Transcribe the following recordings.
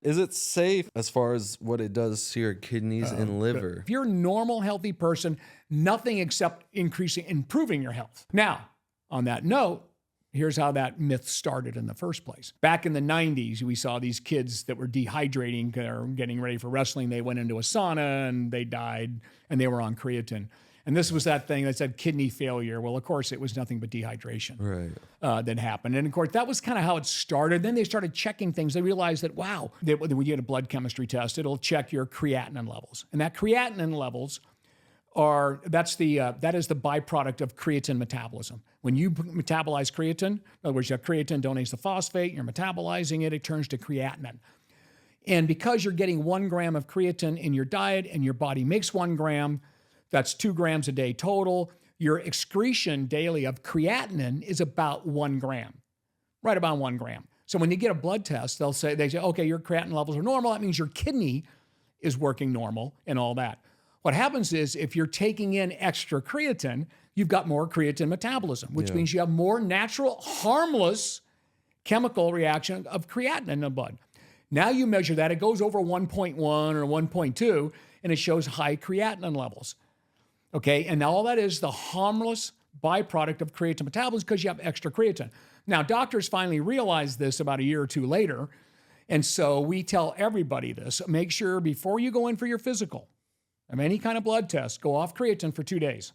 Is it safe as far as what it does to your kidneys and liver? If you're a normal, healthy person, nothing except improving your health. Now, on that note, here's how that myth started in the first place. Back in the 90s, we saw these kids that were dehydrating or getting ready for wrestling. They went into a sauna and they died and they were on creatine. And this was that thing that said kidney failure. Well, of course, it was nothing but dehydration that happened. And of course, that was kind of how it started. Then they started checking things. They realized that, wow, when you get a blood chemistry test, it'll check your creatinine levels. And that creatinine levels that is the byproduct of creatine metabolism. When you metabolize creatine, in other words, your creatine donates the phosphate, you're metabolizing it, it turns to creatinine. And because you're getting 1 gram of creatine in your diet and your body makes 1 gram, that's 2 grams a day total. Your excretion daily of creatinine is about 1 gram, right about 1 gram. So when you get a blood test, they say, okay, your creatinine levels are normal. That means your kidney is working normal and all that. What happens is if you're taking in extra creatine, you've got more creatine metabolism, which means you have more natural, harmless chemical reaction of creatinine in the blood. Now you measure that, it goes over 1.1 or 1.2, and it shows high creatinine levels. Okay, and now all that is the harmless byproduct of creatine metabolism because you have extra creatine. Now, doctors finally realized this about a year or two later, and so we tell everybody this. Make sure before you go in for your physical, of any kind of blood test, go off creatine for 2 days.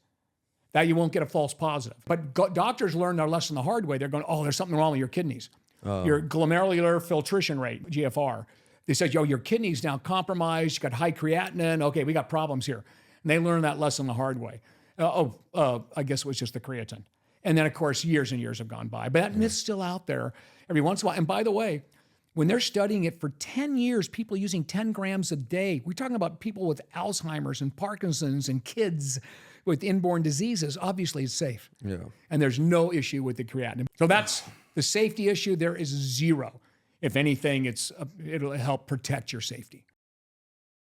That you won't get a false positive. But doctors learn their lesson the hard way. They're going, oh, there's something wrong with your kidneys. Your glomerular filtration rate, GFR. They said, yo, your kidneys now compromised. You got high creatinine. Okay, we got problems here. And they learned that lesson the hard way. I guess it was just the creatine. And then, of course, years and years have gone by. But that myth's still out there every once in a while. And by the way, when they're studying it for 10 years, people using 10 grams a day, we're talking about people with Alzheimer's and Parkinson's and kids with inborn diseases. Obviously, it's safe. Yeah. And there's no issue with the creatinine. So that's the safety issue. There is zero. If anything, it'll help protect your safety.